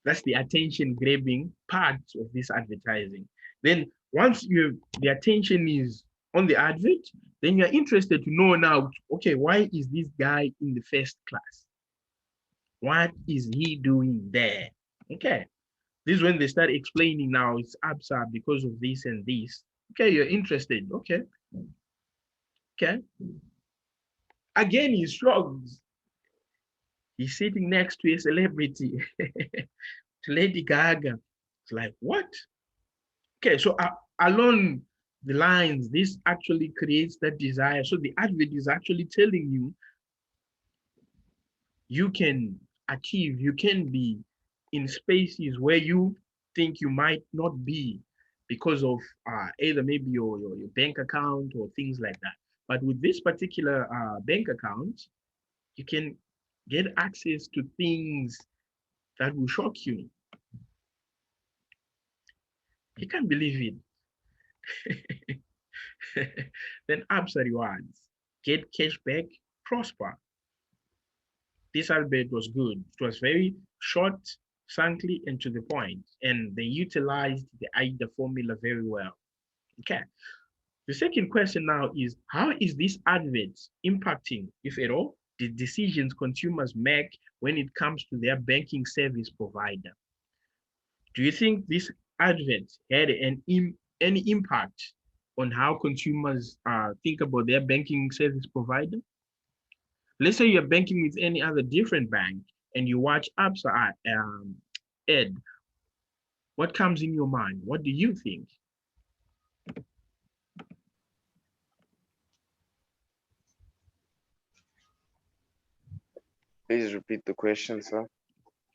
That's the attention grabbing part of this advertising. Then once the attention is on the advert, then you're interested to know now, okay, why is this guy in the first class? What is he doing there? Okay, this is when they start explaining now it's Absa because of this and this. Okay, you're interested. Okay. Okay. Again, he shrugs. He's sitting next to a celebrity, to Lady Gaga. It's like, what? Okay, so along the lines, this actually creates that desire. So the advert is actually telling you, you can achieve, you can be in spaces where you think you might not be because of either maybe your bank account or things like that. But with this particular bank account, you can get access to things that will shock you. You can't believe it. Then Absa rewards, get cash back, prosper. This advert was good. It was very short, frankly, and to the point, and they utilized the AIDA formula very well. Okay. The second question now is, how is this advert impacting, if at all, the decisions consumers make when it comes to their banking service provider. Do you think this advent had any impact on how consumers think about their banking service provider? Let's say you're banking with any other different bank and you watch Absa ad. What comes in your mind? What do you think? Please repeat the question, sir.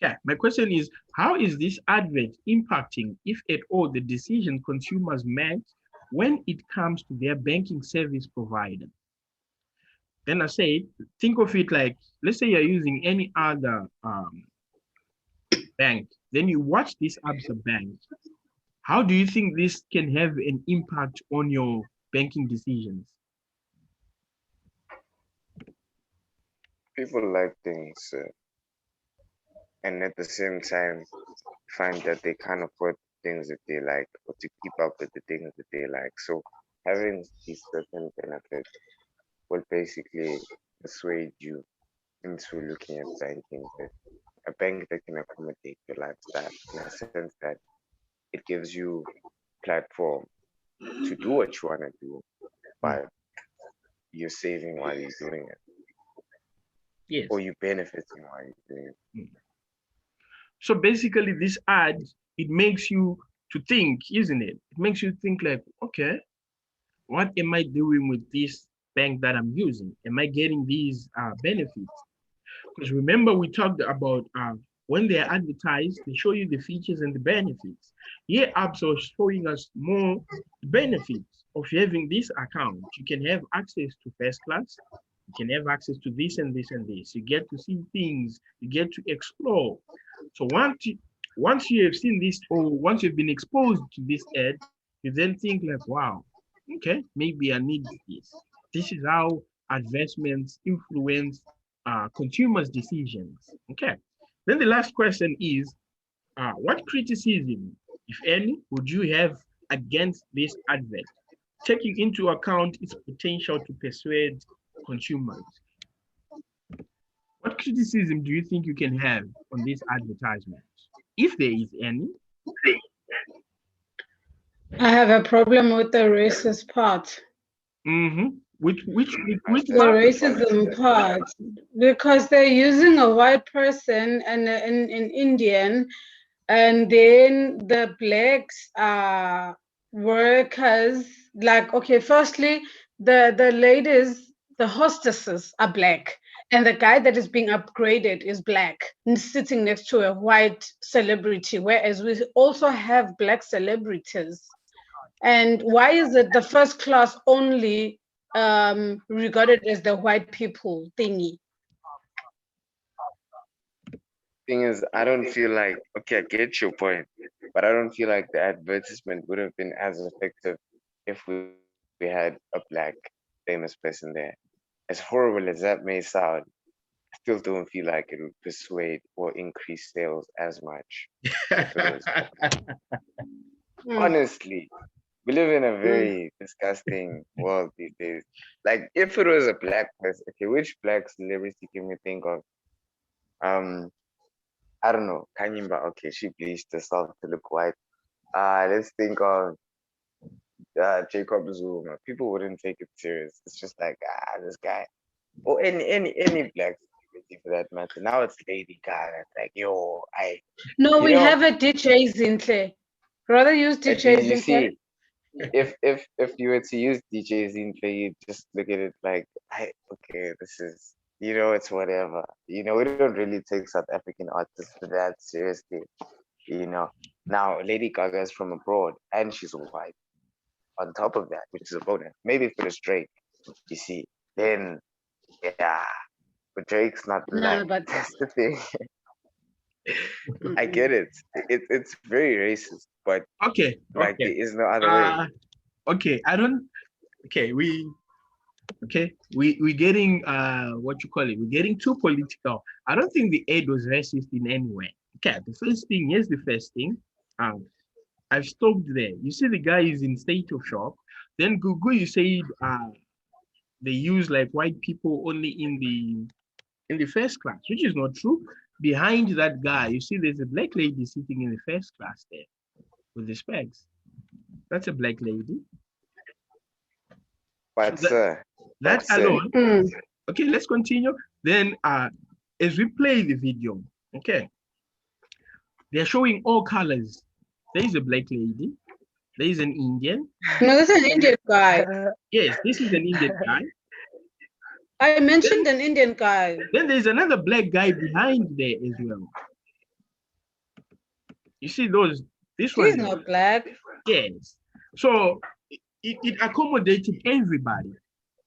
Yeah, my question is, how is this advent impacting, if at all, the decision consumers make when it comes to their banking service provider? Then I say, think of it like, let's say you're using any other bank, then you watch this Absa bank. How do you think this can have an impact on your banking decisions? People like things, and at the same time, find that they can't afford things that they like or to keep up with the things that they like. So having these certain benefits will basically persuade you into looking at banking with a bank that can accommodate your lifestyle in a sense that it gives you platform to do what you want to do, but you're saving while you're doing it. Yes. Or you're benefiting while you're doing it. So basically this ad, it makes you to think, isn't it? It makes you think like, okay, what am I doing with this bank that I'm using? Am I getting these benefits? Because remember we talked about when they're advertised, they show you the features and the benefits. Here apps are showing us more benefits of having this account. You can have access to first class, you can have access to this and this and this. You get to see things, you get to explore. So once you have seen this, or once you've been exposed to this ad, you then think like, wow, okay, maybe I need this. This is how advertisements influence consumers' decisions. Okay. Then the last question is, what criticism, if any, would you have against this advert, taking into account its potential to persuade consumers? What criticism do you think you can have on this advertisement, if there is any? I have a problem with the racist part. Mm-hmm. Which The racism part, because they're using a white person and an Indian, and then the blacks are workers. Like, okay, firstly, the ladies, the hostesses are black, and the guy that is being upgraded is black, and sitting next to a white celebrity, whereas we also have black celebrities. And why is it the first class only regarded as the white people thingy? Thing is, I don't feel like, okay, I get your point, but I don't feel like the advertisement would have been as effective if we had a black famous person there. As horrible as that may sound, I still don't feel like it would persuade or increase sales as much. Honestly, we live in a very disgusting world these days. Like, if it was a black person, okay, which black celebrity can we think of? I don't know, Kanyimba, okay, she bleached herself to look white. Let's think of Jacob Zuma. People wouldn't take it serious. It's just like, this guy. Or any black celebrity for that matter. Now it's Lady Gaga. It's like, yo, No, we have a DJ Zinhle. Rather use DJ you Zinhle. see, if you were to use DJ Zinhle, you just look at it like, okay, this is, it's whatever. We don't really take South African artists that seriously. Now Lady Gaga is from abroad and she's white. On top of that, which is a bonus. Maybe if it was Drake, you see, then yeah, but Drake's not black. No, but that's the thing. I get it. It's very racist, but okay, like okay. there is no other way. Okay, we're getting what you call it, we're getting too political. I don't think the ad was racist in any way. Okay, here's the first thing. I've stopped there. You see the guy is in state of shock. Then Google, you said they use like white people only in the in the first class, which is not true. Behind that guy, you see there's a black lady sitting in the first class there with the specs. That's a black lady. But So sir, that sir. alone. Okay, let's continue. Then as we play the video, okay, they're showing all colors. There is a black lady. There is an Indian. No, that's an Indian guy. Yes, this is an Indian guy. I mentioned an Indian guy. Then there's another black guy behind there as well. You see those, this He's one? not black. Yes. So it accommodated everybody.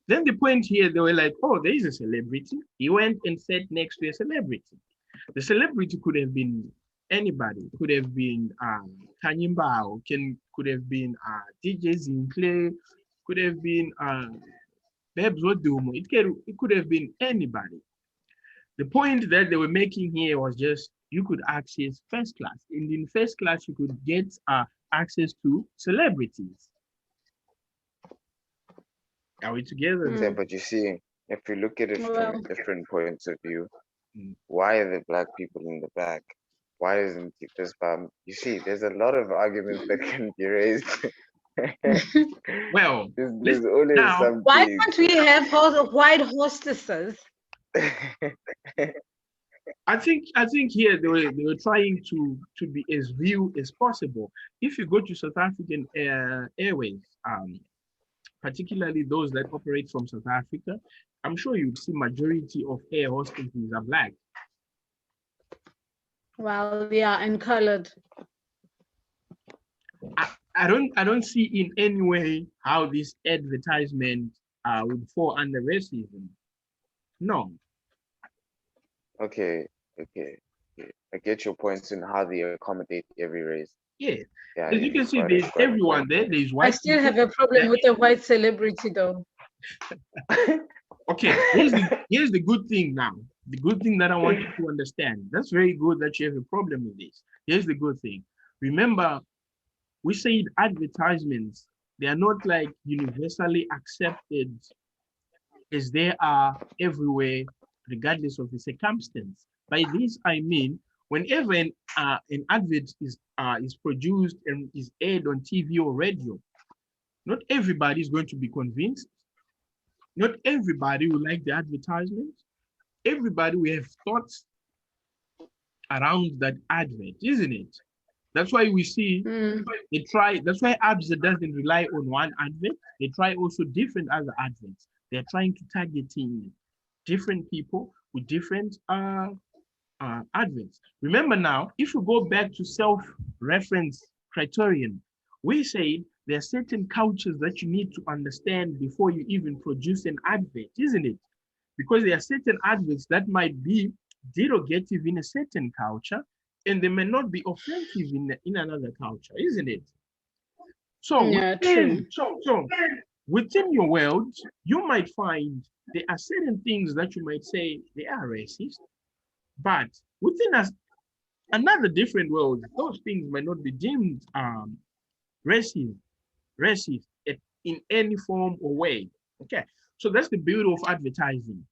Then the point here, they were like, oh, there is a celebrity. He went and sat next to a celebrity. The celebrity could have been anybody. Could have been Kanyimbao, could have been DJ Zinclair, could have been Babs Odumo. It could have been anybody. The point that they were making here was just you could access first class. And in first class, you could get access to celebrities. Are we together? Yeah, but you see, if you look at it from different points of view, why are the black people in the back? Why isn't it this bum? You see, there's a lot of arguments that can be raised. Well, there's always now, something. Why can't we have white hostesses? I think here they were trying to be as real as possible. If you go to South African Airways, particularly those that operate from South Africa, I'm sure you'd see majority of air hostesses are black. Well, yeah, and colored. I don't see in any way how this advertisement would fall under racism. No. Okay. I get your points in how they accommodate every race. Yeah. Yeah, As you can see, there's everyone there. There's white. I still have a problem with the white celebrity, though. Okay, here's the good thing now. The good thing that I want you to understand. That's very good that you have a problem with this. Here's the good thing. Remember, we said advertisements, they are not like universally accepted as they are everywhere, regardless of the circumstance. By this, I mean, whenever an advert is produced and is aired on TV or radio, not everybody is going to be convinced. Not everybody will like the advertisement. Everybody will have thoughts around that advert, isn't it? That's why we see they try. That's why ABSA doesn't rely on one advert. They try also different other adverts. They're trying to targeting different people with different adverts. Remember now, if you go back to self-reference criterion, we say there are certain cultures that you need to understand before you even produce an advert, isn't it? Because there are certain adverts that might be derogative in a certain culture, and they may not be offensive in another culture, isn't it? So, yeah, true. So within your world, you might find there are certain things that you might say they are racist, but within another different world, those things might not be deemed racist in any form or way. Okay, so that's the beauty of advertising.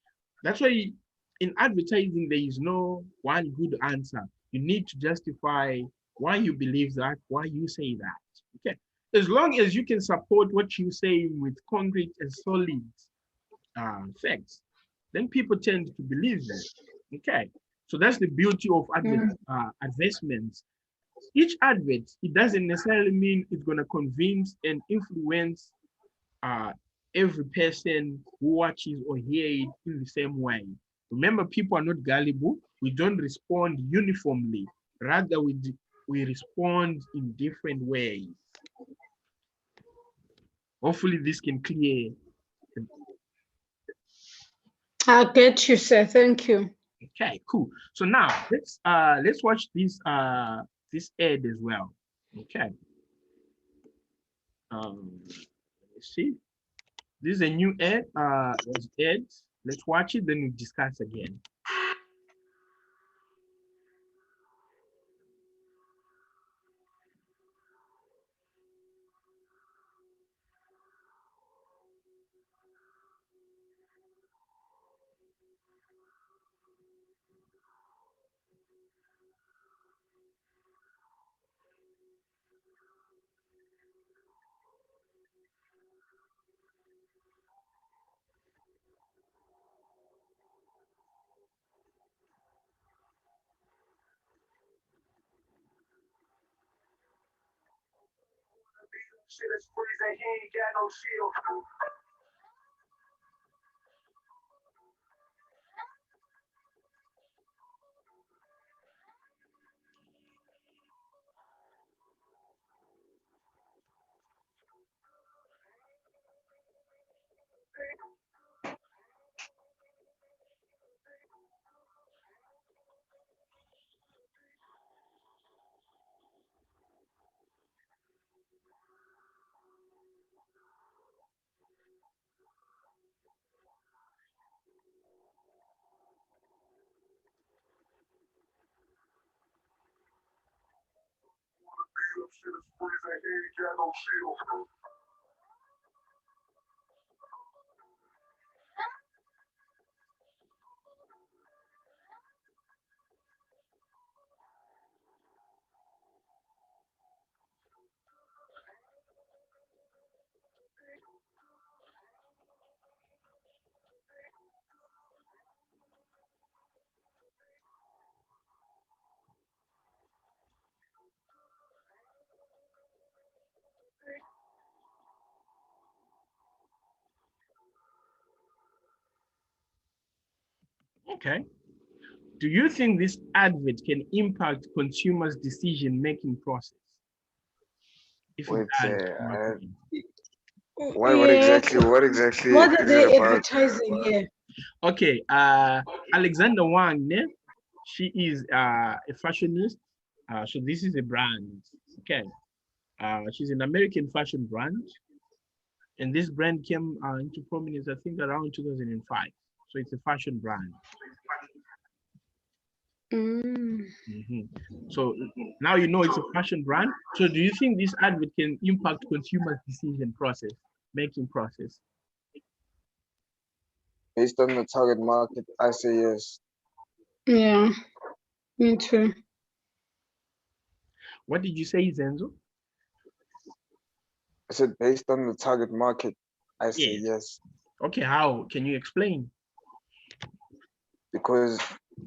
That's why in advertising, there is no one good answer. You need to justify why you believe that, why you say that. Okay, as long as you can support what you say with concrete and solid facts, then people tend to believe that. Okay, so that's the beauty of advertisements. Each advert, it doesn't necessarily mean it's going to convince and influence every person who watches or hears it in the same way. Remember, people are not gullible. We don't respond uniformly. Rather, we respond in different ways. Hopefully, this can clear. I get you, sir. Thank you. Okay, cool. So now let's watch this this ad as well. Okay. Let's see. This is a new ad. Let's watch it, then we discuss again. Shit is freezing, he ain't got no shield. Shit is freezing, he ain't got no shield. Okay. Do you think this advert can impact consumers' decision-making process? If it Wait, does, in your opinion. Yes. what exactly What are is it they about? advertising here? Okay, Alexander Wang, ne? She is a fashionist. So this is a brand. Okay. She's an American fashion brand. And this brand came into prominence, I think, around 2005. So it's a fashion brand. Mm. So now you know it's a fashion brand. So do you think this advert can impact consumers' decision process, making process? Based on the target market, I say yes. Yeah, me too. What did you say, Zenzo? I said based on the target market, I say Yes. yes. Okay, how? Can you explain? Because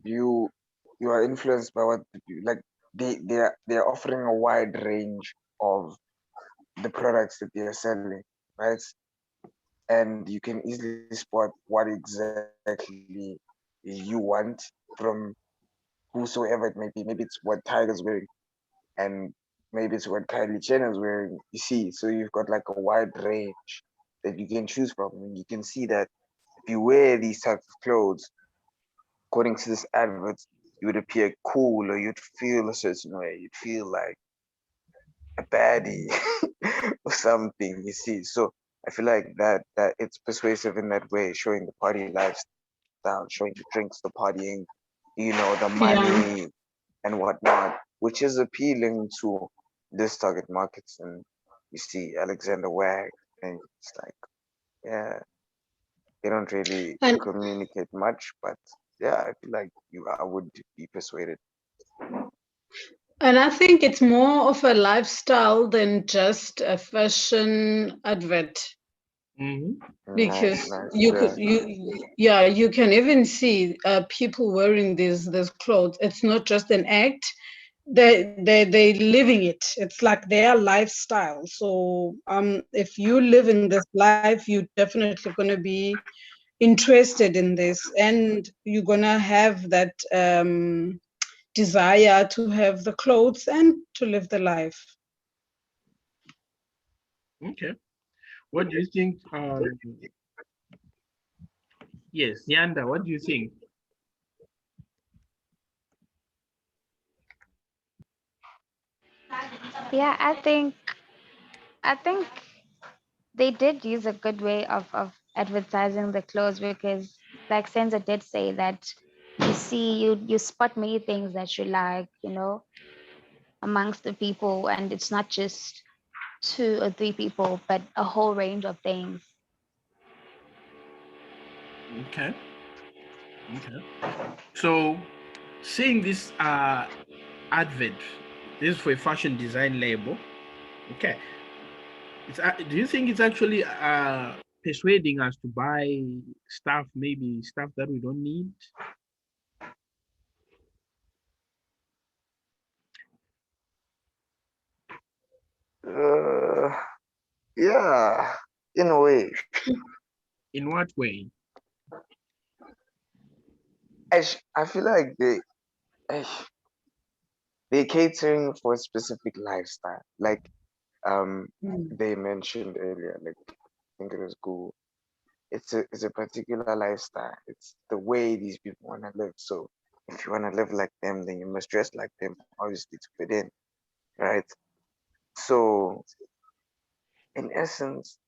you are influenced by what like they're offering a wide range of the products that they're selling, right? And you can easily spot what exactly you want from whosoever it may be. Maybe it's what Tiger's wearing, and maybe it's what Kylie Jenner's wearing. You see, so you've got like a wide range that you can choose from, and you can see that if you wear these types of clothes, according to this advert, you would appear cool, or you'd feel a certain way. You'd feel like a baddie or something. You see, so I feel like that it's persuasive in that way, showing the party lifestyle, showing the drinks, the partying, the Yeah. money and whatnot, which is appealing to this target markets. And you see Alexander Wang, and it's like, yeah, they don't really And communicate much, but yeah, I feel like I would be persuaded. and I think it's more of a lifestyle than just a fashion advert. Mhm. Because Nice, you yeah. could you can even see people wearing these clothes. It's not just an act, they living it. It's like their lifestyle. So if you live in this life, you're definitely going to be interested in this, and you're going to have that desire to have the clothes and to live the life. Okay. What do you think? Yes, Yanda, what do you think? Yeah, I think they did use a good way of advertising the clothes, because like Senza did say that you spot many things that you like, amongst the people, and it's not just two or three people, but a whole range of things. Okay. Okay. So seeing this advert, this is for a fashion design label. Okay. Do you think it's actually persuading us to buy stuff, maybe stuff that we don't need? Uh, Yeah, in a way. In what way? I feel like they're catering for a specific lifestyle. Like Mm. they mentioned earlier, like I think it was Google. It's a particular lifestyle. It's the way these people want to live. So if you want to live like them, then you must dress like them, obviously to fit in, right? So in essence,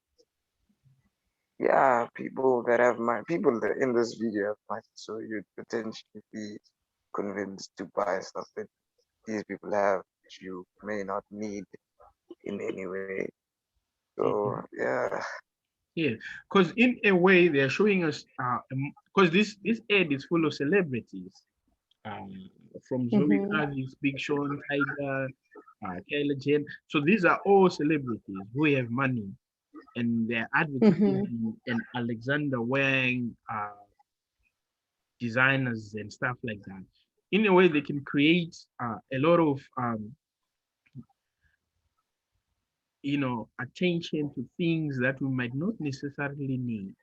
yeah, people that have money, people that in this video have money, so you'd potentially be convinced to buy stuff that these people have, which you may not need in any way. So Mhm. yeah. Yeah, because in a way they're showing us, because this ad is full of celebrities, um, from Zoe Mhm. Kazis, Big Sean, Tiger, Kyla Jane. So these are all celebrities who have money, and they're Mhm. advertising and Alexander Wang designers and stuff like that. In a way, they can create a lot of attention to things that we might not necessarily need.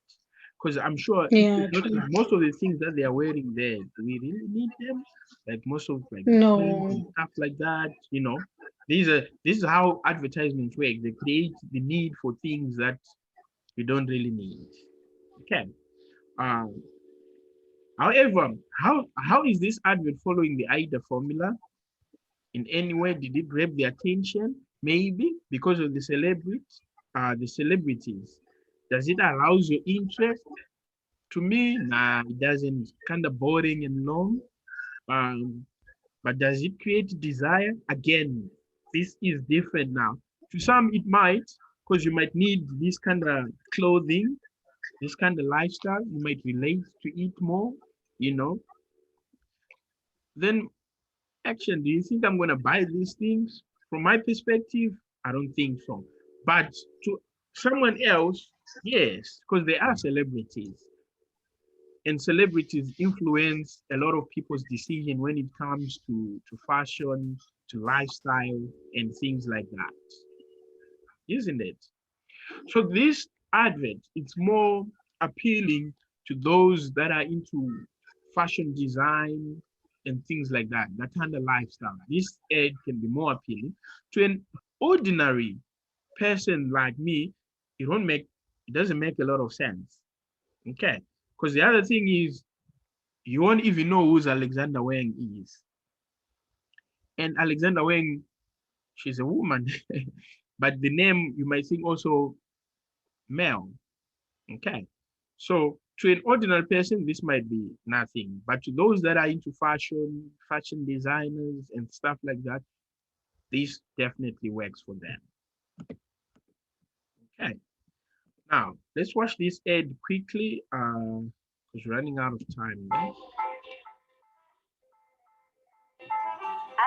Because I'm sure if you Yeah, notice, true. most of the things that they are wearing there, do we really need them? Like most of like the clothes and No. stuff like that. This is how advertisements work. They create the need for things that you don't really need. Okay. Um, However, how is this advert following the AIDA formula? In any way, did it grab the attention? Maybe because of the celebrities. Does it arouse your interest? To me, nah, it doesn't. Kind of boring and long. Um, but does it create desire? Again, this is different now. To some, it might, because you might need this kind of clothing, this kind of lifestyle. You might relate to it more, you know. Then action, do you think I'm going to buy these things? From my perspective, I don't think so. But to someone else, yes, because they are celebrities. And celebrities influence a lot of people's decision when it comes to fashion, to lifestyle, and things like that, isn't it? So this advert, it's more appealing to those that are into fashion design and things like that, that kind of lifestyle. This ad can be more appealing to an ordinary person like me. It doesn't make a lot of sense. Okay. Because the other thing is you won't even know who Alexander Wang is. And Alexander Wang, she's a woman, but the name you might think also male. Okay. So to an ordinary person, this might be nothing. But to those that are into fashion, fashion designers and stuff like that, this definitely works for them. Okay. Now let's watch this ad quickly. Because we're running out of time. Guys.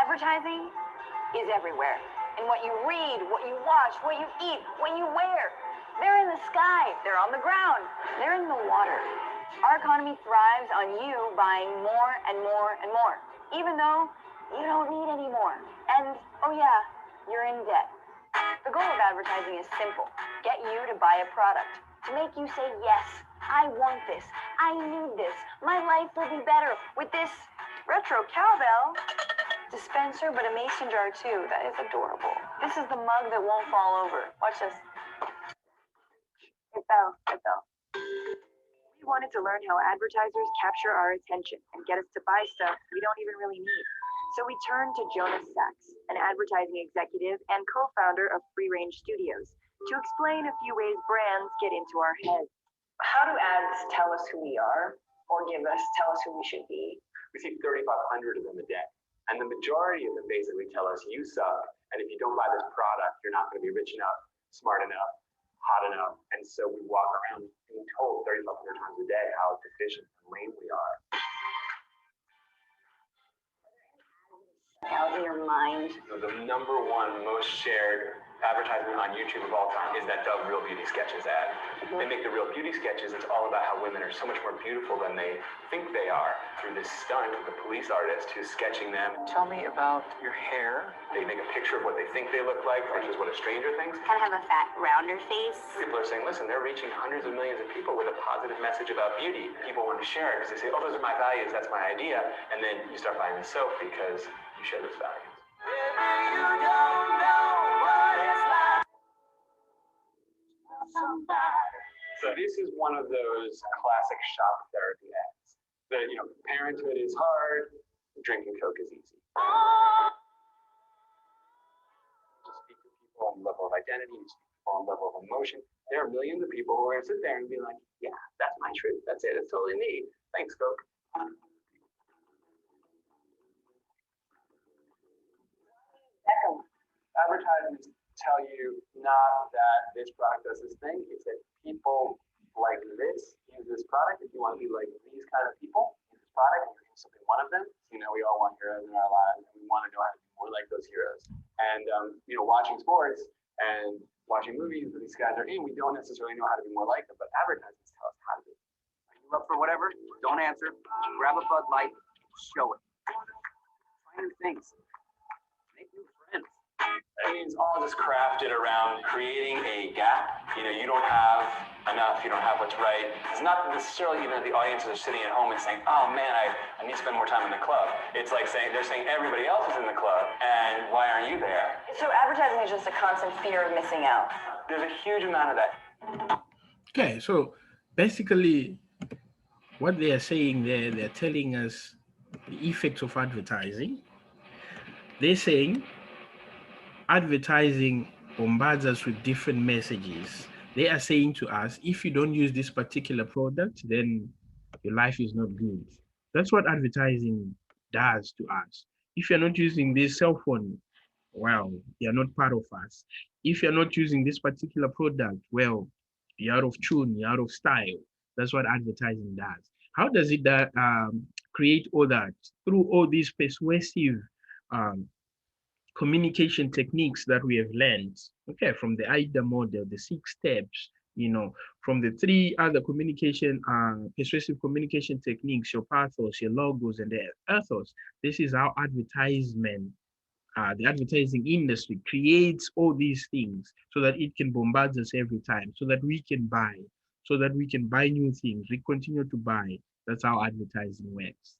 Advertising is everywhere. In what you read, what you watch, what you eat, what you wear. They're in the sky, they're on the ground, they're in the water. Our economy thrives on you buying more and more and more, even though you don't need any more. And, oh yeah, you're in debt. The goal of advertising is simple. Get you to buy a product. To make you say, yes, I want this. I need this. My life will be better with this retro cowbell dispenser, but a mason jar too. That is adorable. This is the mug that won't fall over. Watch this. It fell. It fell. We wanted to learn how advertisers capture our attention and get us to buy stuff we don't even really need. So we turned to Jonas Sachs, an advertising executive and co-founder of Free Range Studios, to explain a few ways brands get into our heads. How do ads tell us who we are or tell us who we should be? We see 3,500 of them a day. And the majority of them basically tell us you suck. And if you don't buy this product, you're not going to be rich enough, smart enough, hot enough. And so we walk around being told 3,500 times a day how deficient and lame we are. out in your mind. The number one most shared advertisement on YouTube of all time is that Dove Real Beauty Sketches ad. They make the Real Beauty Sketches. It's all about how women are so much more beautiful than they think they are through this stunt of the police artist who's sketching them. Tell me about your hair. They make a picture of what they think they look like versus what a stranger thinks. Kind of have a fat, rounder face. People are saying, listen, they're reaching hundreds of millions of people with a positive message about beauty. People want to share it because they say, oh, those are my values, that's my idea. And then you start buying the soap because you share those values. So this is one of those classic shock therapy ads. That, you know, parenthood is hard, drinking Coke is easy. Just speak to people on the level of identity, you speak to people on the level of emotion. There are millions of people who are going to sit there and be like, yeah, that's my truth. That's it. It's totally me. Thanks, Coke. Advertisements tell you not that this product does this thing, it's that people like this use this product. If you want to be like these kind of people, use this product, and you're simply one of them. You know, we all want heroes in our lives, and we want to know how to be more like those heroes. And you know, watching sports and watching movies that these guys are in, we don't necessarily know how to be more like them, but advertisements tell us how to be. Are you up for whatever? Don't answer. Grab a Bud Light. Show it. Try new things. Make new friends. I mean, it's all just crafted around creating a gap. You know, you don't have enough, you don't have what's right. It's not necessarily even that the audiences are sitting at home and saying, oh man, I need to spend more time in the club. It's like they're saying everybody else is in the club, and why aren't you there? So advertising is just a constant fear of missing out. There's a huge amount of that. Okay, so basically what they are saying there, they're telling us the effects of advertising. They're saying advertising bombards us with different messages. They are saying to us, if you don't use this particular product, then your life is not good. That's what advertising does to us. If you're not using this cell phone, well, you're not part of us. If you're not using this particular product, well, you're out of tune, you're out of style. That's what advertising does. How does it create all that? Through all these persuasive communication techniques that we have learned, okay, from the AIDA model, the 6 steps, you know, from the 3 other communication, persuasive communication techniques, your pathos, your logos, and the ethos. This is how advertisement, the advertising industry creates all these things so that it can bombard us every time, so that we can buy, new things. We continue to buy. That's how advertising works.